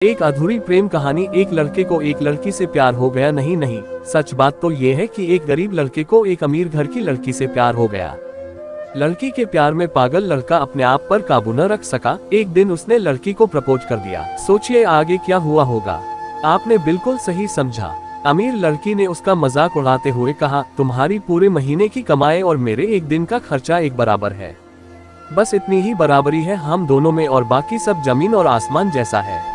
एक अधूरी प्रेम कहानी। एक लड़के को एक लड़की से प्यार हो गया। नहीं नहीं, सच बात तो ये है कि एक गरीब लड़के को एक अमीर घर की लड़की से प्यार हो गया। लड़की के प्यार में पागल लड़का अपने आप पर काबू न रख सका। एक दिन उसने लड़की को प्रपोज कर दिया। सोचिए आगे क्या हुआ होगा। आपने बिल्कुल सही समझा। अमीर लड़की ने उसका मजाक उड़ाते हुए कहा, तुम्हारी पूरे महीने की कमाई और मेरे एक दिन का खर्चा एक बराबर है। बस इतनी ही बराबरी है हम दोनों में और बाकी सब जमीन और आसमान जैसा है।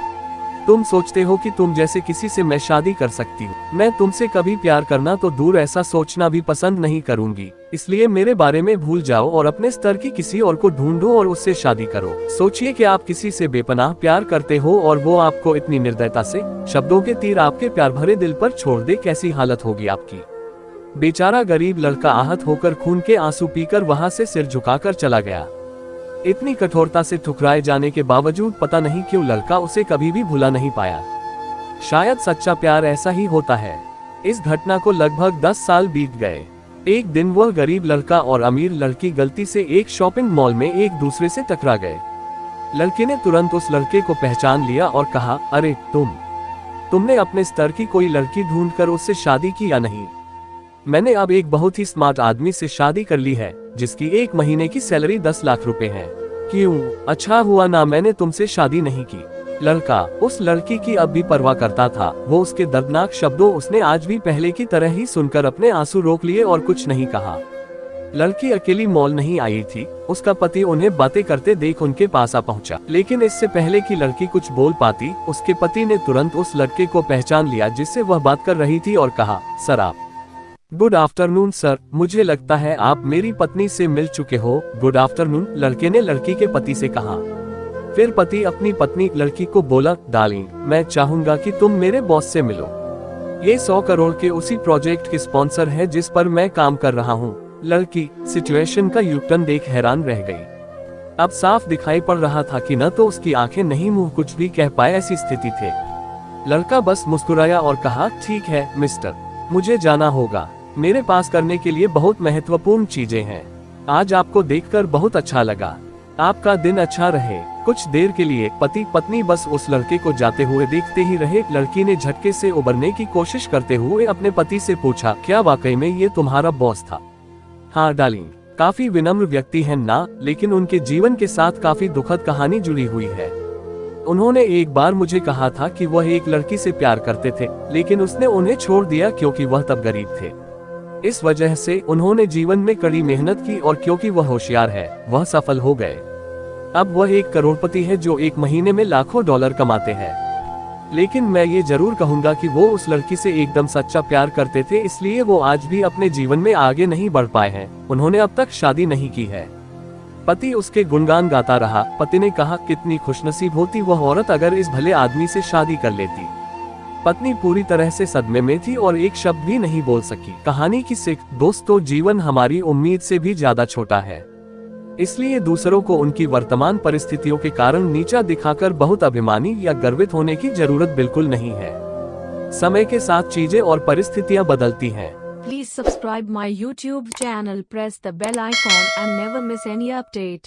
तुम सोचते हो कि तुम जैसे किसी से मैं शादी कर सकती हूँ। मैं तुमसे कभी प्यार करना तो दूर, ऐसा सोचना भी पसंद नहीं करूंगी। इसलिए मेरे बारे में भूल जाओ और अपने स्तर की किसी और को ढूंढो और उससे शादी करो। सोचिए कि आप किसी से बेपनाह प्यार करते हो और वो आपको इतनी निर्दयता से शब्दों के तीर आपके प्यार भरे दिल पर छोड़ दे। कैसी हालत होगी आपकी। बेचारा गरीब लड़का आहत होकर खून के आंसू पीकर वहां से सिर झुकाकर चला गया। इतनी कठोरता से ठुकराए जाने के बावजूद पता नहीं क्यों लड़का उसे कभी भी भुला नहीं पाया। शायद सच्चा प्यार ऐसा ही होता है। इस घटना को लगभग 10 साल बीत गए। एक दिन वह गरीब लड़का और अमीर लड़की गलती से एक शॉपिंग मॉल में एक दूसरे से टकरा गए। लड़के ने तुरंत उस लड़के को पहचान लिया और कहा, अरे तुमने अपने स्तर की कोई लड़की ढूंढकर उससे शादी की या नहीं? मैंने अब एक बहुत ही स्मार्ट आदमी से शादी कर ली है जिसकी एक महीने की सैलरी 10 लाख रुपए है। क्यों? अच्छा हुआ ना मैंने तुमसे शादी नहीं की। लड़का उस लड़की की अब भी परवाह करता था। वो उसके दर्दनाक शब्दों उसने आज भी पहले की तरह ही सुनकर अपने आंसू रोक लिए और कुछ नहीं कहा। लड़की अकेली मॉल नहीं आई थी। उसका पति उन्हें बातें करते देख उनके पास आ पहुंचा। लेकिन इससे पहले कि लड़की कुछ बोल पाती, उसके पति ने तुरंत उस लड़के को पहचान लिया जिससे वह बात कर रही थी और कहा, सर आप। गुड आफ्टरनून सर, मुझे लगता है आप मेरी पत्नी से मिल चुके हो। गुड आफ्टरनून, लड़के ने लड़की के पति से कहा। फिर पति अपनी पत्नी लड़की को बोला, डार्लिंग, मैं चाहूंगा कि तुम मेरे बॉस से मिलो। ये 100 करोड़ के उसी प्रोजेक्ट के स्पॉन्सर है जिस पर मैं काम कर रहा हूँ। लड़की सिचुएशन का यूटर्न देख हैरान रह गई। अब साफ दिखाई पड़ रहा था कि न तो उसकी आंखें नहीं मुंह कुछ भी कह पाए ऐसी स्थिति थे। लड़का बस मुस्कुराया और कहा, ठीक है मिस्टर, मुझे जाना होगा। मेरे पास करने के लिए बहुत महत्वपूर्ण चीजें हैं। आज आपको देखकर बहुत अच्छा लगा। आपका दिन अच्छा रहे। कुछ देर के लिए पति पत्नी बस उस लड़के को जाते हुए देखते ही रहे। लड़की ने झटके से उबरने की कोशिश करते हुए अपने पति से पूछा, क्या वाकई में ये तुम्हारा बॉस था? हाँ डार्लिंग, काफी विनम्र व्यक्ति है ना, लेकिन उनके जीवन के साथ काफी दुखद कहानी जुड़ी हुई है। उन्होंने एक बार मुझे कहा था कि वह एक लड़की से प्यार करते थे, लेकिन उसने उन्हें छोड़ दिया क्योंकि वह तब गरीब थे। इस वजह से उन्होंने जीवन में कड़ी मेहनत की और क्योंकि वह होशियार है, वह सफल हो गए। अब वह एक करोड़पति है जो एक महीने में लाखों डॉलर कमाते हैं। लेकिन मैं ये जरूर कहूंगा कि वो उस लड़की से एकदम सच्चा प्यार करते थे, इसलिए वो आज भी अपने जीवन में आगे नहीं बढ़ पाए हैं। उन्होंने अब तक शादी नहीं की है। पति उसके गुणगान गाता रहा। पति ने कहा, कितनी खुशनसीब होती वह औरत अगर इस भले आदमी से शादी कर लेती। पत्नी पूरी तरह से सदमे में थी और एक शब्द भी नहीं बोल सकी। कहानी की सीख, दोस्तों, जीवन हमारी उम्मीद से भी ज्यादा छोटा है। इसलिए दूसरों को उनकी वर्तमान परिस्थितियों के कारण नीचा दिखाकर बहुत अभिमानी या गर्वित होने की जरूरत बिल्कुल नहीं है। समय के साथ चीजें और परिस्थितियां बदलती हैं। Please subscribe my YouTube channel, press the bell icon and never miss any update.